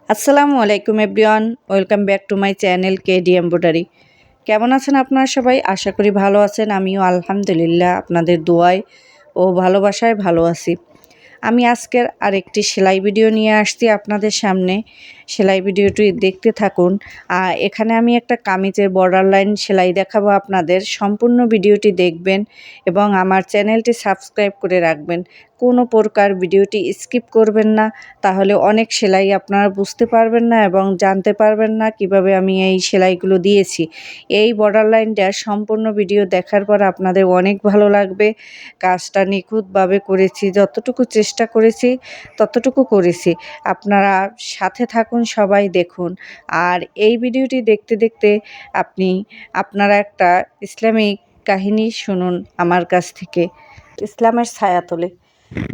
আসসালামু আলাইকুম everyone, welcome back to my channel KD embroidery. কেমন আছেন আপনারা সবাই? আশা করি ভালো আছেন। আমিও আলহামদুলিল্লাহ আপনাদের দোয়ায় ও ভালোবাসায় ভালো আছি। আমি আজকের আরেকটি সেলাই ভিডিও নিয়ে আসছি আপনাদের সামনে। সেলাই ভিডিওটি দেখতে থাকুন। এখানে আমি একটা কামিজের বর্ডার লাইন সেলাই দেখাবো আপনাদের। সম্পূর্ণ ভিডিওটি দেখবেন এবং আমার চ্যানেলটি সাবস্ক্রাইব করে রাখবেন। কোনো প্রকার ভিডিওটি স্কিপ করবেন না, তাহলে অনেক সেলাই আপনারা বুঝতে পারবেন না এবং জানতে পারবেন না কিভাবে আমি এই সেলাইগুলো দিয়েছি। এই বর্ডার লাইনটা সম্পূর্ণ ভিডিও দেখার পর আপনাদের অনেক ভালো লাগবে। কাজটা নিখুঁতভাবে করেছি, যতটুকু চেষ্টা করেছি ততটুকু করেছি। আপনারা সাথে থাকুন, সবাই দেখুন। আর এই ভিডিওটি দেখতে দেখতে আপনারা একটা ইসলামিক কাহিনী শুনুন আমার কাছ থেকে। ইসলামের ছায়াতলে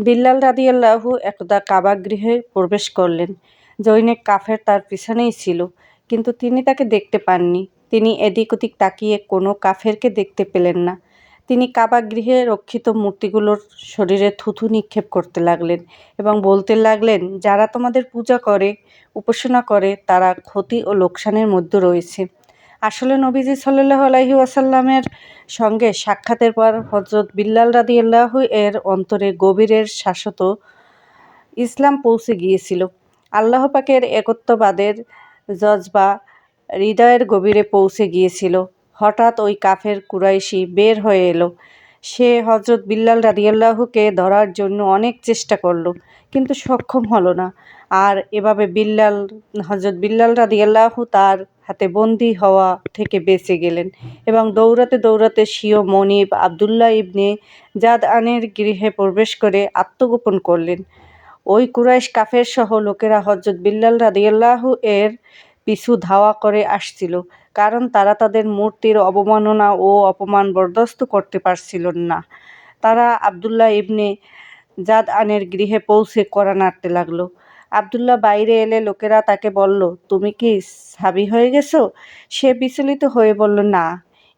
বিল্লাল রাদিয়াল্লাহু একদা কাবা গৃহে প্রবেশ করলেন। জৈনেক কাফের তার পিছনেই ছিল, কিন্তু তিনি তাকে দেখতে পাননি। তিনি এদিক ওদিক তাকিয়ে কোনো কাফেরকে দেখতে পেলেন না। তিনি কাবা গৃহে রক্ষিত মূর্তিগুলোর শরীরে থুথু নিক্ষেপ করতে লাগলেন এবং বলতে লাগলেন, যারা তোমাদের পূজা করে, উপাসনা করে, তারা ক্ষতি ও লোকসানের মধ্যে রয়েছে। আসলে নবীজি সাল্লাল্লাহু আলাইহি ওয়াসাল্লামের সঙ্গে সাক্ষাতের পর হযরত বিল্লাল রাদিয়াল্লাহু এর অন্তরে গভীরের শাশ্বত ইসলাম পৌঁছে গিয়েছিল। আল্লাহ পাকের একত্ববাদের জজবা হৃদয়ের গভীরে পৌঁছে গিয়েছিল। হঠাৎ ওই কাফের কুরাইশি বের হয়ে এলো। সে হযরত বিল্লাল রাদিয়াল্লাহুকে ধরার জন্য অনেক চেষ্টা করল, কিন্তু সক্ষম হলো না। আর এভাবে হযরত বিল্লাল রাদিয়াল্লাহু তার হাতে বন্দী হওয়া থেকে বেঁচে গেলেন এবং দৌড়াতে দৌড়াতে স্বীয় মনিব আবদুল্লাহ ইবনে জাদআনের গৃহে প্রবেশ করে আত্মগোপন করলেন। ওই কুরাইশ কাফের সহ লোকেরা হযরত বিল্লাল রাদিয়াল্লাহু এর পিছু ধাওয়া করে আসছিল, কারণ তারা তাদের মূর্তির অবমাননা ও অপমান বরদাস্ত করতে পারছিল না। তারা আবদুল্লাহ ইবনে জাদআনের গৃহে পৌঁছে কড়া নাড়তে লাগলো। আবদুল্লাহ বাইরে এলে লোকেরা তাকে বলল, তুমি কি সাবি হয়ে গেছো? সে বিচলিত হয়ে বলল, না,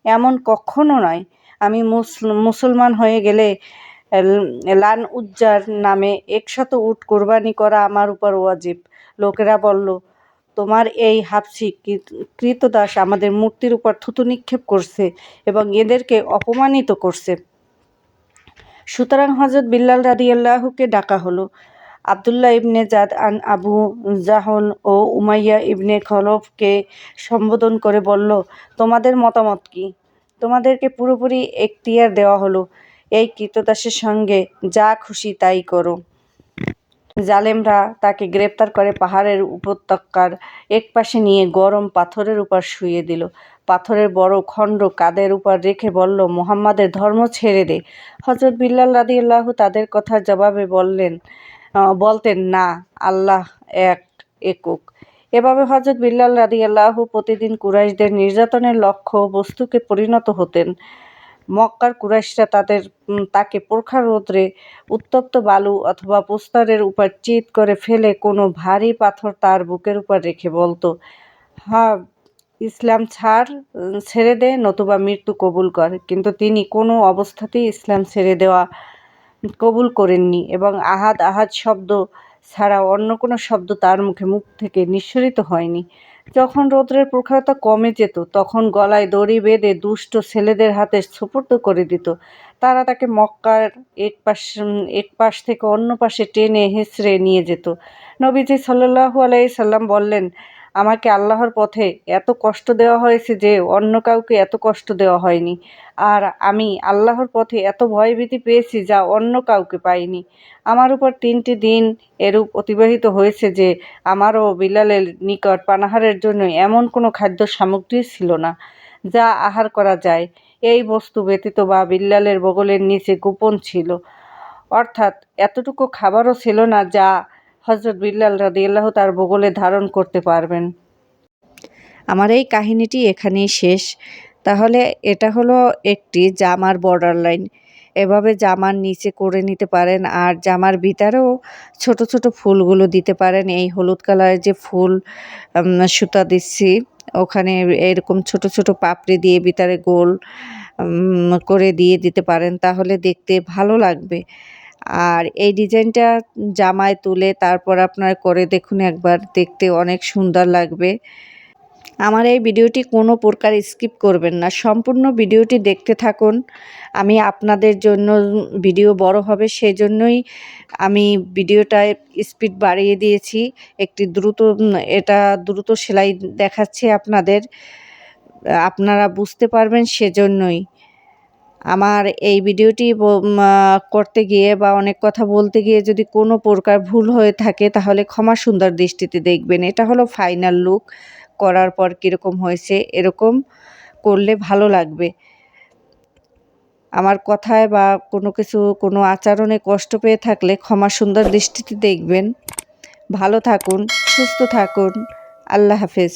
এমন কখনো নয়। আমি মুসলমান হয়ে গেলে লান উজ্জার নামে 100 উট কোরবানি করা আমার উপর ওয়াজিব। লোকেরা বলল, তোমার এই হাবশী কৃতদাস আমাদের মূর্তির উপর থুতু নিক্ষেপ করছে এবং এদেরকে অপমানিত করছে। সুতরাং হযরত বিল্লাল রাদিয়াল্লাহুকে ডাকা হলো। আবদুল্লাহ ইবনে জাদআন আবু জাহল ও উমাইয়া ইবনে খলফকে সম্বোধন করে বলল, তোমাদের মতামত কি? তোমাদেরকে পুরোপুরি এখতিয়ার দেওয়া হলো। এই কৃতদাসের সঙ্গে যা খুশি তাই করো। জালেমরা তাকে গ্রেপ্তার করে পাহাড়ের উপত্যকার একপাশে নিয়ে গরম পাথরের উপর শুইয়ে দিল। পাথরের বড় খণ্ড কাঁধের উপর রেখে বলল, মুহাম্মাদের ধর্ম ছেড়ে দে। হযরত বিল্লাল রাদিয়াল্লাহু তাদের কথার জবাবে বলতেন, না, আল্লাহ একক। এভাবে হযরত বিল্লাল রাদিয়াল্লাহু প্রতিদিন কুরাইশদের নির্যাতনের লক্ষ্য বস্তুকে পরিণত হতেন। মক্কার কুরাইশরা তাকে প্রখর রৌদ্রে উত্তপ্ত বালু অথবা প্রস্তরের উপর চিৎ করে ফেলে কোনো ভারী পাথর তার বুকের উপর রেখে বলতো, হ্যাঁ, ইসলাম ছেড়ে দে, নতুবা মৃত্যু কবুল কর। কিন্তু তিনি কোনো অবস্থাতেই ইসলাম ছেড়ে দেওয়া কবুল করেননি এবং আহাদ আহাদ শব্দ ছাড়া অন্য কোনো শব্দ তার মুখ থেকে নিঃসরিত হয়নি। যখন রৌদ্রের প্রখরতা কমে যেত, তখন গলায় দড়ি বেঁধে দুষ্ট ছেলেদের হাতে সুপুর্দ করে দিত। তারা তাকে মক্কার এক পাশ থেকে অন্য পাশে টেনে হেঁচড়ে নিয়ে যেত। নবীজি সাল্লাল্লাহু আলাইহি সাল্লাম বললেন, আমাকে আল্লাহর পথে এত কষ্ট দেওয়া হয়েছে যে অন্য কাউকে এত কষ্ট দেওয়া হয়নি, আর আমি আল্লাহর পথে এত ভয়ভীতি পেয়েছি যা অন্য কাউকে পাইনি। আমার উপর 3টি দিন এরূপ অতিবাহিত হয়েছে যে আমার ও বিলালের নিকট পানাহারের জন্য এমন কোনো খাদ্য সামগ্রী ছিল না যা আহার করা যায়, এই বস্তু ব্যতীত বা বিল্লালের বগলের নিচে গোপন ছিল। অর্থাৎ এতটুকু খাবারও ছিল না যা হযরত বিল্লাল রাদিয়াল্লাহু তার বগলে ধারণ করতে পারবেন। আমার এই কাহিনীটি এখানেই শেষ। তাহলে এটা হলো একটি জামার বর্ডার লাইন। এভাবে জামার নিচে করে নিতে পারেন, আর জামার ভিতরেও ছোট ছোট ফুলগুলো দিতে পারেন। এই হলুদ কালারের যে ফুল সুতা দিচ্ছি, ওখানে এরকম ছোট ছোট পাপড়ি দিয়ে ভিতরে গোল করে দিতে পারেন, তাহলে দেখতে ভালো লাগবে। আর এই ডিজাইনটা জামায় তুলে তারপর আপনারা করে দেখুন একবার, দেখতে অনেক সুন্দর লাগবে। আমার এই ভিডিওটি কোনো প্রকার স্কিপ করবেন না, সম্পূর্ণ ভিডিওটি দেখতে থাকুন। আমি আপনাদের জন্য ভিডিও বড় হবে সেজন্যই আমি ভিডিওটায় স্পিড বাড়িয়ে দিয়েছি, একটি এটা দ্রুত সেলাই দেখাচ্ছি আপনাদের, আপনারা বুঝতে পারবেন সেজন্যই। আমার এই ভিডিওটি করতে গিয়ে বা অনেক কথা বলতে গিয়ে যদি কোনো প্রকার ভুল হয়ে থাকে তাহলে ক্ষমা সুন্দর দৃষ্টিতে দেখবেন। এটা হলো ফাইনাল লুক, করার পর কীরকম হয়েছে এরকম করলে ভালো লাগবে। আমার কথায় বা কোনো আচরণে কষ্ট পেয়ে থাকলে ক্ষমা সুন্দর দৃষ্টিতে দেখবেন। ভালো থাকুন, সুস্থ থাকুন। আল্লাহ হাফেজ।